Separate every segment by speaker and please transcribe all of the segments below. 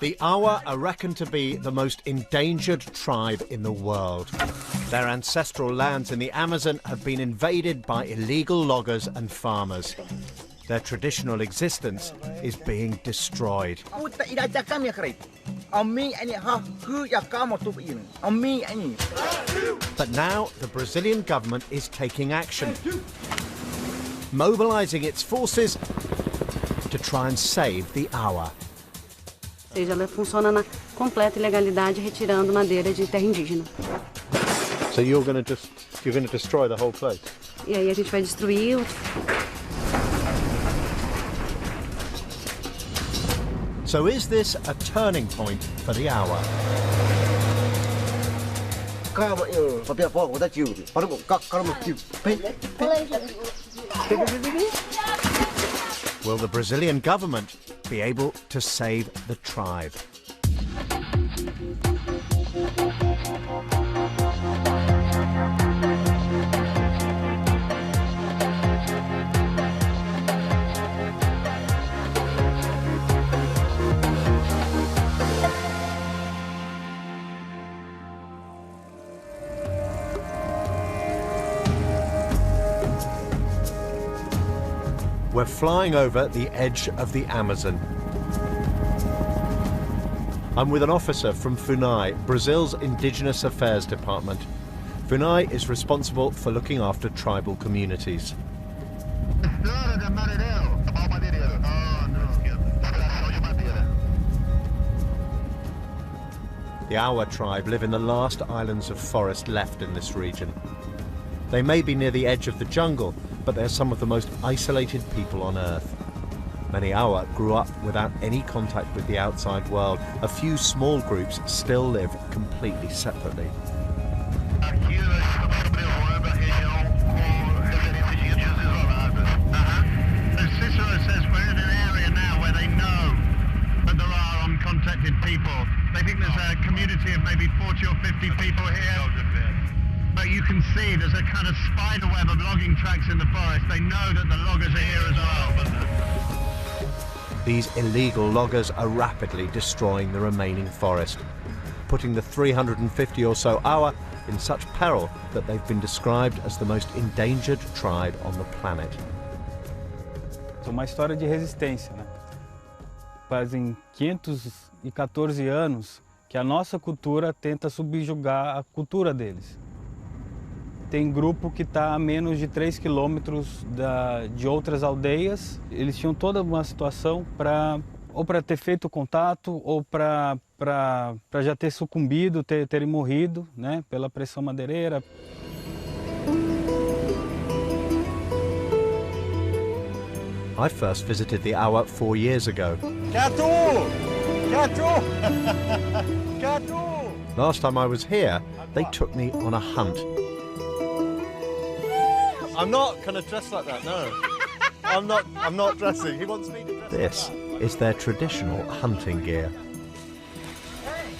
Speaker 1: The Awá are reckoned to be the most endangered tribe in the world. Their ancestral lands in the Amazon have been invaded by illegal loggers and farmers. Their traditional existence is being destroyed. But now the Brazilian government is taking action, mobilizing its forces to try and save the Awá.
Speaker 2: Ou seja, ela funciona na completa ilegalidade, retirando madeira de terra indígena.
Speaker 1: So you're going to destroy the whole place?
Speaker 2: E aí a gente vai destruir.
Speaker 1: So is this a turning point for the Awá? Will the Brazilian government be able to save the tribe? We're flying over the edge of the Amazon. I'm with an officer from FUNAI, Brazil's Indigenous Affairs Department. FUNAI is responsible for looking after tribal communities. The Awá tribe live in the last islands of forest left in this region. They may be near the edge of the jungle, but they're some of the most isolated people on Earth. Many Awá grew up without any contact with the outside world. A few small groups still live completely separately.
Speaker 3: People. They think there's a community of maybe 40 or 50 people here. But you can see there's a kind of spider web of logging tracks in the forest. They know that the loggers are here as well.
Speaker 1: These illegal loggers are rapidly destroying the remaining forest, putting the 350 or so Awá in such peril that they've been described as the most endangered tribe on the planet.
Speaker 4: É uma história de resistência, né? Fazem 514 anos que a nossa cultura tenta subjugar a cultura deles. Tem grupo que está a menos de 3 quilômetros de outras aldeias. Eles tinham toda uma situação ou para ter feito contato ou para já ter sucumbido, terem morrido, né, pela pressão madeireira.
Speaker 1: I first visited the Awá 4 years ago. Last time I was here, they took me on a hunt. I'm not going to dress like that, no. I'm not dressing. He wants me to dress. This is their traditional hunting gear.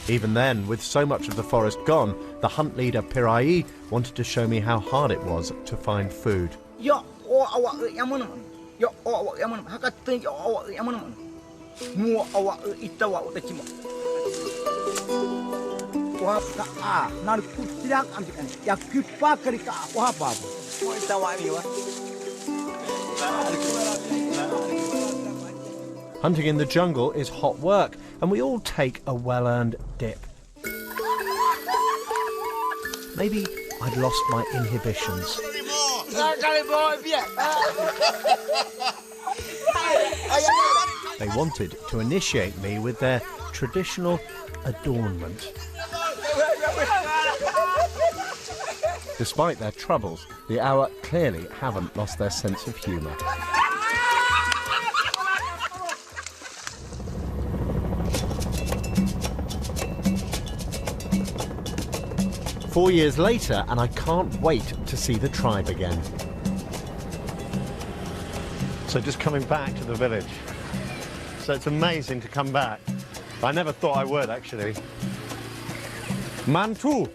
Speaker 1: Even then, with so much of the forest gone, the hunt leader Pirai wanted to show me how hard it was to find food. Hunting in the jungle is hot work, and we all take a well-earned dip. Maybe I'd lost my inhibitions. They wanted to initiate me with their traditional adornment. Despite their troubles, the Awá clearly haven't lost their sense of humour. Four years later, and I can't wait to see the tribe again. So just coming back to the village. So it's amazing to come back. I never thought I would, actually. Mantu!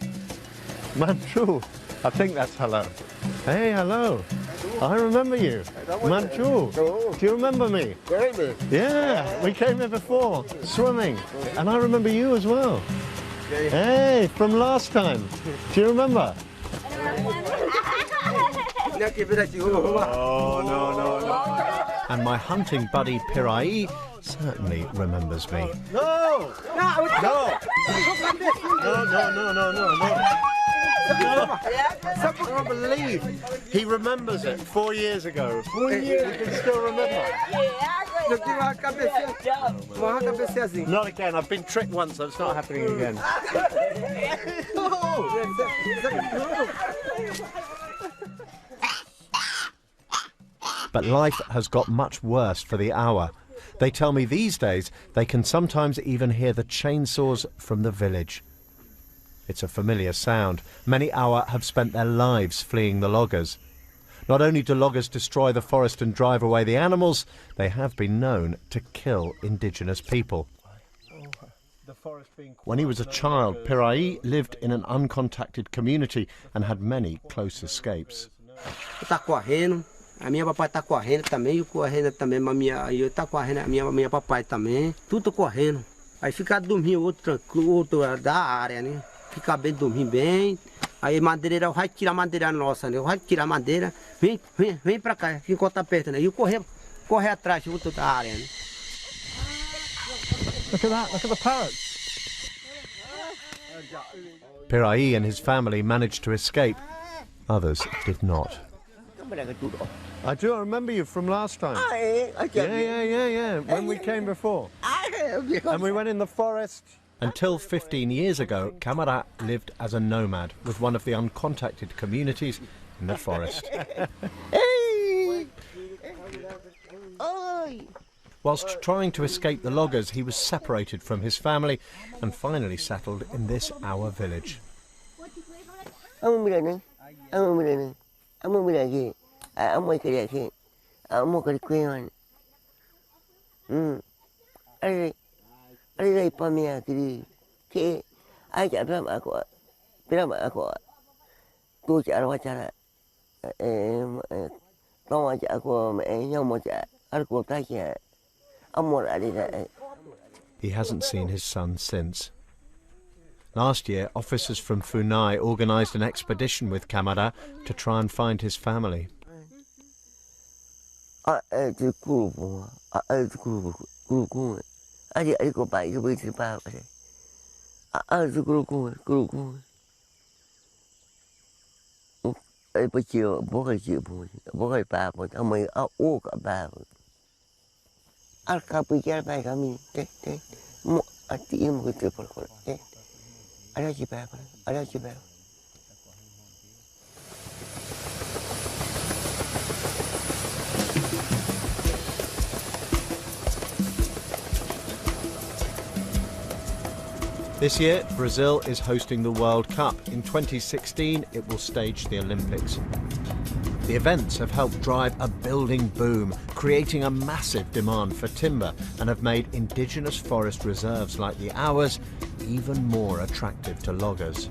Speaker 1: Mantu! I think that's hello. Hey, hello. I remember you. Manchu. Do you remember me? Yeah, we came here before, swimming. And I remember you as well. Hey, from last time. Do you remember? Oh, no. And my hunting buddy Pirai certainly remembers me. No! No. I can't believe he remembers it 4 years ago. 4 years, he can still remember. Not again, I've been tricked once, so it's not happening again. But life has got much worse for the Awa. They tell me these days they can sometimes even hear the chainsaws from the village. It's a familiar sound. Many Awa have spent their lives fleeing the loggers. Not only do loggers destroy the forest and drive away the animals, they have been known to kill indigenous people. When he was a child, Pirai lived in an uncontacted community and had many close escapes.
Speaker 5: A minha papai tá correndo também, eu correndo também, eu tá correndo, a minha papai também, tudo correndo. Aí fica dormindo outro tranquilo, outro da área, né? Fica bem, dormir bem. Aí madeireira vai tirar a madeira nossa, né? Vai tirar a madeira, vem pra cá, fica tá perto, né? E eu correr atrás, outro da área, né?
Speaker 1: Look at the parrots. Pirai and his family managed to escape. Others did not. I do remember you from last time. Yeah. When we came before. And we went in the forest. Until 15 years ago, Kamara lived as a nomad with one of the uncontacted communities in the forest. Whilst trying to escape the loggers, he was separated from his family and finally settled in this Awa village. He hasn't seen his son since. Last year, officers from Funai organised an expedition with Kamara to try and find his family. This year, Brazil is hosting the World Cup. In 2016, it will stage the Olympics. The events have helped drive a building boom, creating a massive demand for timber and have made indigenous forest reserves like the Awas even more attractive to loggers.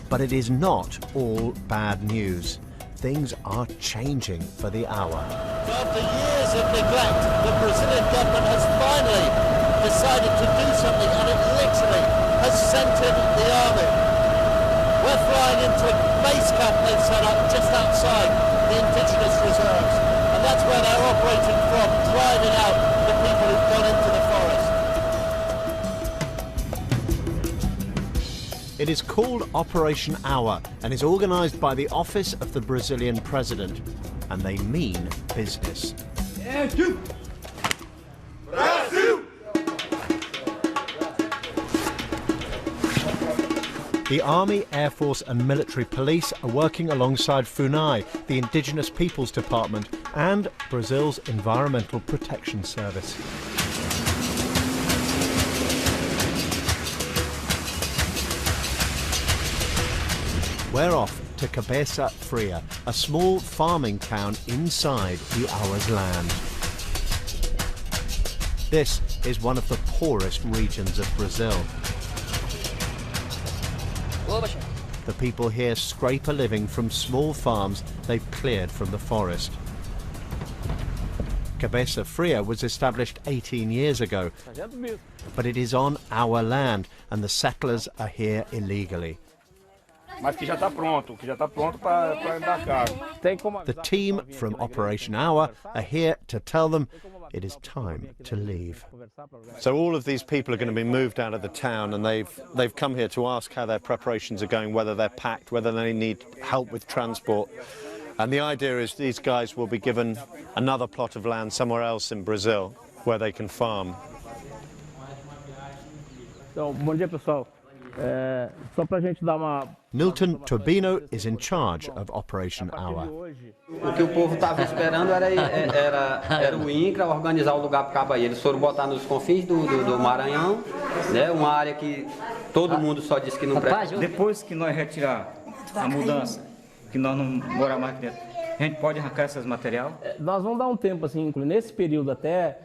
Speaker 1: But it is not all bad news. Things are changing for the Awa.
Speaker 6: After years of neglect, the Brazilian government has finally decided to do something, and it literally has sent in the army. We're flying into a base camp they've set up just outside the indigenous reserves, and that's where they're operating from, driving out the people who've gone into the forest.
Speaker 1: It is called Operation Awa and is organised by the Office of the Brazilian President, and they mean business. The Army, Air Force and Military Police are working alongside Funai, the Indigenous Peoples Department, and Brazil's Environmental Protection Service. We're off to Cabeça Fria, a small farming town inside the Awa's land. This is one of the poorest regions of Brazil. The people here scrape a living from small farms they've cleared from the forest. Cabeça Fria was established 18 years ago, but it is on our land and the settlers are here illegally. The team from Operation Awá are here to tell them it is time to leave. So all of these people are going to be moved out of the town, and they've come here to ask how their preparations are going, whether they're packed, whether they need help with transport. And the idea is these guys will be given another plot of land somewhere else in Brazil where they can farm.
Speaker 7: Bom dia, pessoal. Só pra gente dar uma...
Speaker 1: Nilton Turbino is in charge of Operation Awá.
Speaker 8: O que o povo estava esperando era o INCRA organizar o lugar para acabar. Eles foram botar nos confins do Maranhão, né? Uma área que todo mundo só disse que não presta.
Speaker 9: Depois que nós retirar a mudança, que nós não morar mais aqui dentro, a gente pode arrancar esses material?
Speaker 7: Nós vamos dar um tempo assim, nesse período até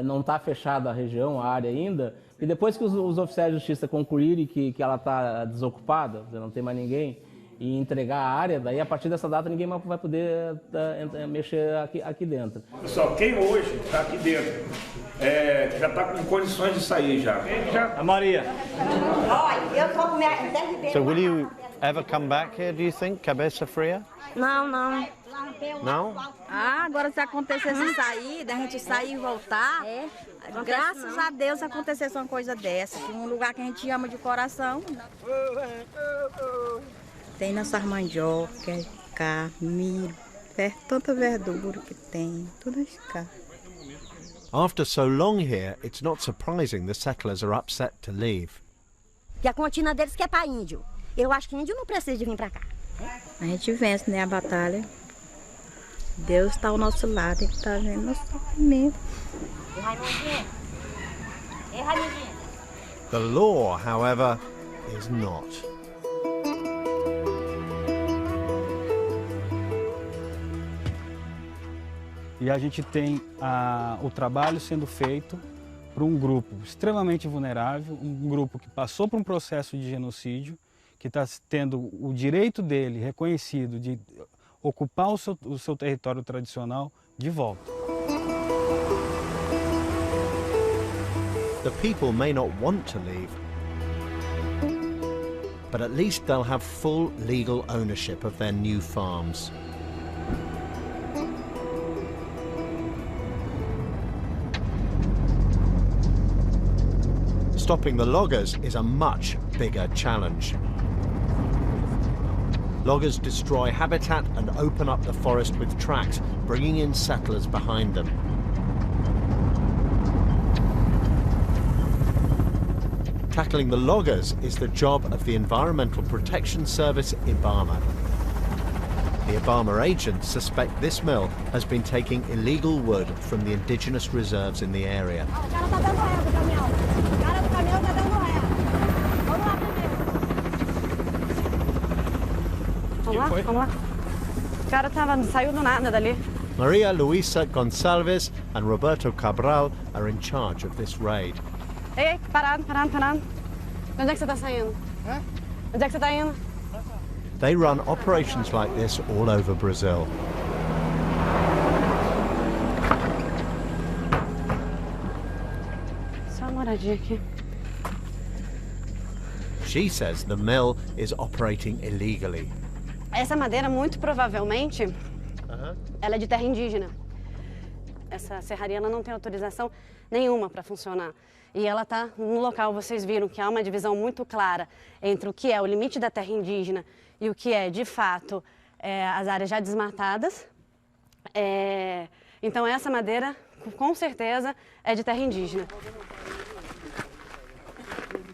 Speaker 7: não está fechada a região, a área ainda, e depois que os oficiais de justiça concluírem que ela está desocupada, não tem mais ninguém, e entregar a área, daí a partir dessa data ninguém mais vai poder mexer aqui dentro.
Speaker 10: Pessoal, quem hoje está aqui dentro, já está com condições de sair já?
Speaker 4: A Maria.
Speaker 1: So will you ever come back here, do you think, Cabeça Fria?
Speaker 11: Não, não.
Speaker 1: Não?
Speaker 11: Ah, agora se acontecesse sair, da gente sair e voltar, graças a Deus acontecesse uma coisa dessa, que um lugar que a gente ama de coração. Tem nossas mandioca, carne, milho, tanta verdura que tem, tudo isso cá.
Speaker 1: After so long here, it's not surprising the settlers are upset to leave.
Speaker 11: E a contina deles que é para índio. Eu acho que índio não precisa de vir para cá. A gente vence, né, a batalha. Deus está ao nosso lado, Ele está vendo nosso sofrimento.
Speaker 1: The law, however, is not.
Speaker 4: E a gente tem o trabalho sendo feito por um grupo extremamente vulnerável, um grupo que passou por um processo de genocídio, que está tendo o direito dele reconhecido de ocupar o seu território tradicional de volta.
Speaker 1: The people may not want to leave, but at least they'll have full legal ownership of their new farms. Stopping the loggers is a much bigger challenge. Loggers destroy habitat and open up the forest with tracks, bringing in settlers behind them. Tackling the loggers is the job of the Environmental Protection Service IBAMA. The IBAMA agents suspect this mill has been taking illegal wood from the indigenous reserves in the area.
Speaker 2: Vamos lá. O cara saiu do nada dali.
Speaker 1: Maria Luisa Gonçalves and Roberto Cabral are in charge of this raid.
Speaker 2: Ei, parado. De onde é que você está saindo? Onde é que você está indo?
Speaker 1: They run operations like this all over Brazil.
Speaker 2: Só uma moradinha aqui.
Speaker 1: She says the mill is operating illegally.
Speaker 2: Essa madeira, muito provavelmente, ela é de terra indígena. Essa serraria ela não tem autorização nenhuma para funcionar. E ela está no local, vocês viram que há uma divisão muito clara entre o que é o limite da terra indígena e o que é, de fato, as áreas já desmatadas. Então, essa madeira, com certeza, é de terra indígena.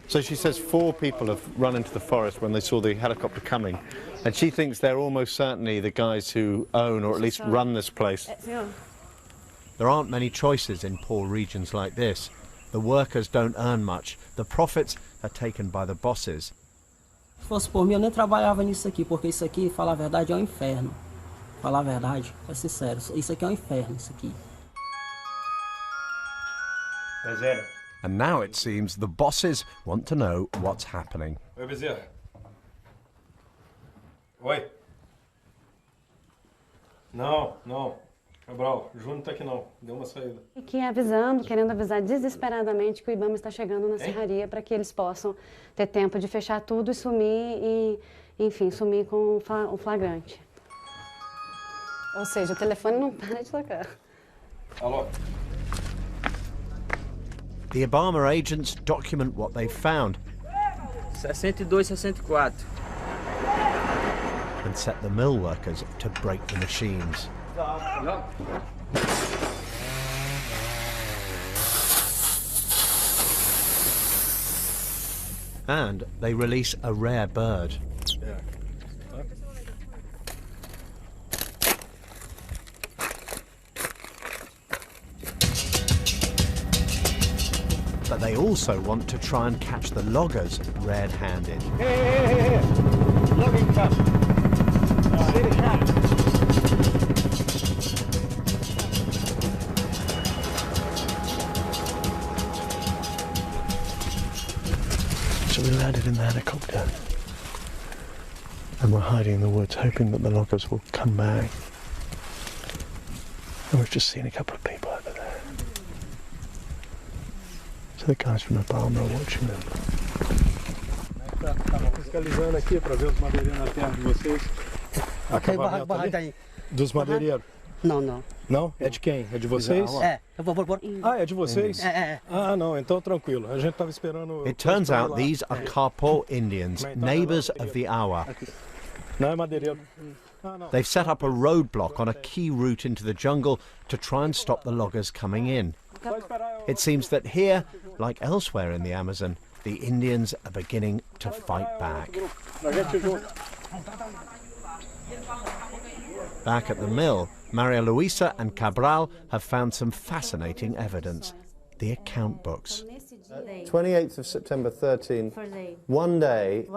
Speaker 1: So she says 4 people have run into the forest when they saw the helicopter coming, and she thinks they're almost certainly the guys who own or at least run this place. There aren't many choices in poor regions like this. The workers don't earn much. The profits are taken by the bosses.
Speaker 12: Se fosse por mim, eu nem trabalhava nisso aqui, porque isso aqui, falar a verdade, é um inferno. Falar a verdade, é sincero, isso aqui é um inferno, isso aqui.
Speaker 1: And now it seems the bosses want to know what's happening.
Speaker 10: Oi, Bezerra.
Speaker 13: Oi. Não, não. Cabral, o Júnior tá aqui não. Deu uma saída.
Speaker 2: Aqui avisando, querendo avisar desesperadamente que o Ibama está chegando na serraria para que eles possam ter tempo de fechar tudo e sumir e, enfim, sumir com o flagrante. Ou seja, o telefone não para de tocar.
Speaker 13: Alô?
Speaker 1: The Ibama agents document what they've found
Speaker 14: 62, 64.
Speaker 1: and set the mill workers to break the machines. And they release a rare bird. But they also want to try and catch the loggers red-handed.
Speaker 10: Hey! Logging truck. City shop.
Speaker 1: So we landed in the helicopter and we're hiding in the woods, hoping that the loggers will come back. And we've just seen a couple of people over there. So the guys from Ibama are watching them.
Speaker 13: Estava fiscalizando aqui para ver os madeireiros na terra de vocês. Acabamento ali? Dos madeireiros?
Speaker 5: Não, não.
Speaker 13: Não? É de quem? É de vocês?
Speaker 5: É, eu vou.
Speaker 13: Ah, é de vocês?
Speaker 5: É.
Speaker 13: Ah, não, então tranquilo. A gente estava esperando.
Speaker 1: It turns out these are Karpo Indians, neighbours of the Awá.
Speaker 13: Não é madeireiro.
Speaker 1: They've set up a roadblock on a key route into the jungle to try and stop the loggers coming in. It seems that here, like elsewhere in the Amazon, the Indians are beginning to fight back. Back at the mill, Maria Luisa and Cabral have found some fascinating evidence. The account books.
Speaker 15: 28th of September 13. One day.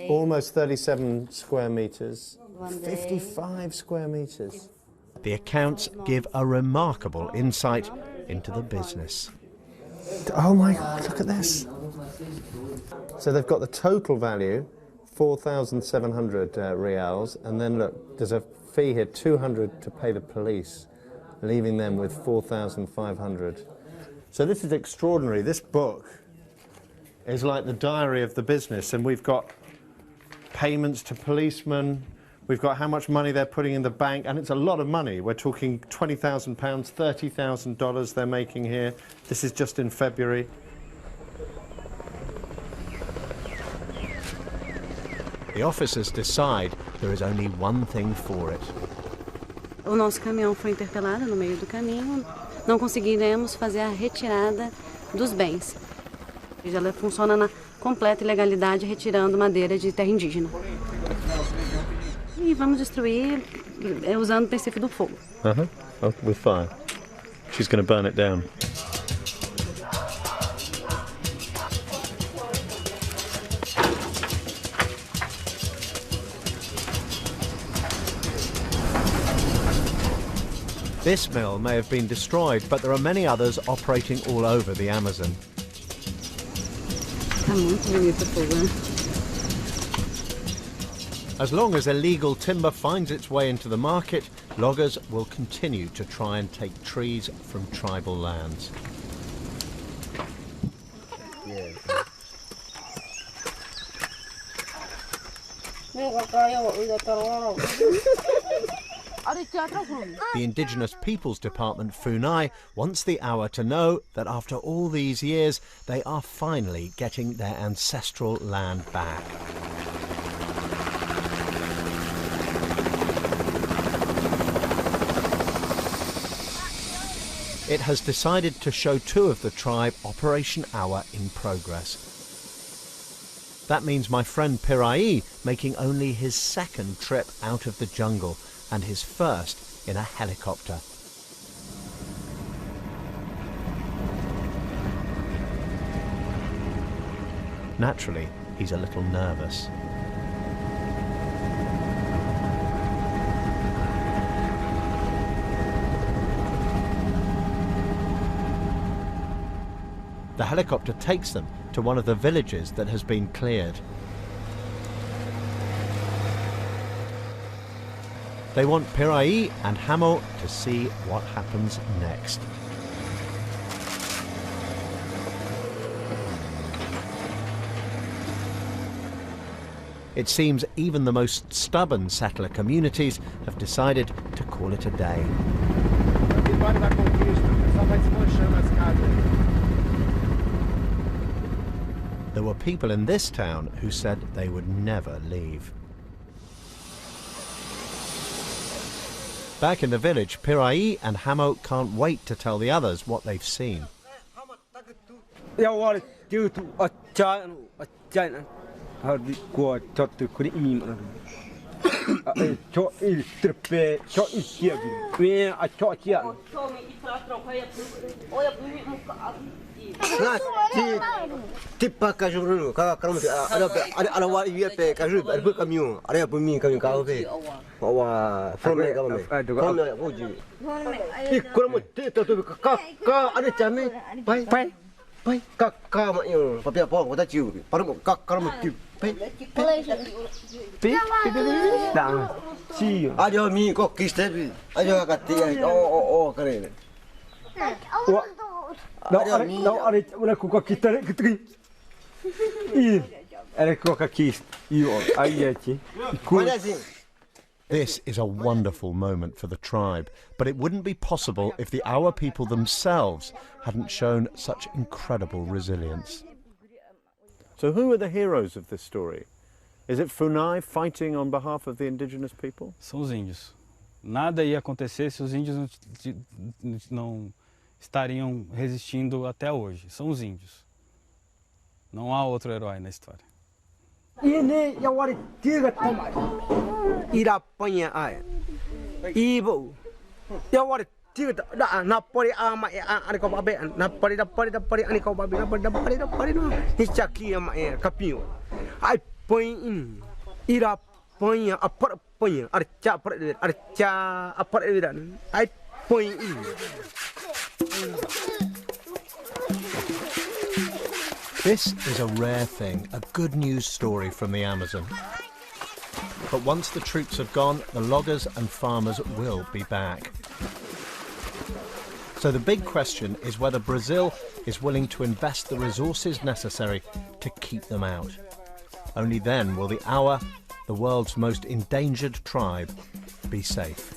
Speaker 15: Almost 37 square metres. 55 square metres.
Speaker 1: The accounts give a remarkable insight into the business.
Speaker 15: Oh my God, look at this. So they've got the total value, 4,700 reals, and then look, there's a fee here, 200 to pay the police, leaving them with 4,500. So this is extraordinary. This book is like the diary of the business, and we've got payments to policemen, we've got how much money they're putting in the bank, and it's a lot of money. We're talking £20,000, $30,000 they're making here. This is just in February.
Speaker 1: The officers decide there is only one thing for it.
Speaker 2: O nosso caminhão foi interpelado no meio do caminho. Não conseguiremos fazer a retirada dos bens. Ela funciona na completa ilegalidade, retirando madeira de terra indígena. E vamos destruir usando o princípio do fogo.
Speaker 15: With fire. She's going to burn it down.
Speaker 1: This mill may have been destroyed, but there are many others operating all over the Amazon.
Speaker 2: Tá muito bonito o fogo, né?
Speaker 1: As long as illegal timber finds its way into the market, loggers will continue to try and take trees from tribal lands. The Indigenous Peoples Department, Funai, wants the Awá to know that after all these years, they are finally getting their ancestral land back. It has decided to show two of the tribe Operation Awá in progress. That means my friend Pirai making only his second trip out of the jungle and his first in a helicopter. Naturally, he's a little nervous. The helicopter takes them to one of the villages that has been cleared. They want Piraí and Hamo to see what happens next. It seems even the most stubborn settler communities have decided to call it a day. There were people in this town who said they would never leave. Back in the village, Piraí and Hamo can't wait to tell the others what they've seen. This is a wonderful moment for the tribe, but it wouldn't be possible if the Awa people themselves hadn't shown such incredible resilience.
Speaker 13: So who are the heroes of this story? Is it Funai fighting on behalf of the indigenous people?
Speaker 4: São os índios. Nada ia acontecer se os índios não estariam resistindo até hoje. São os índios. Não há outro herói na história.
Speaker 1: This is a rare thing, a good news story from the Amazon. But once the troops have gone, the loggers and farmers will be back. So the big question is whether Brazil is willing to invest the resources necessary to keep them out. Only then will the Awa, the world's most endangered tribe, be safe.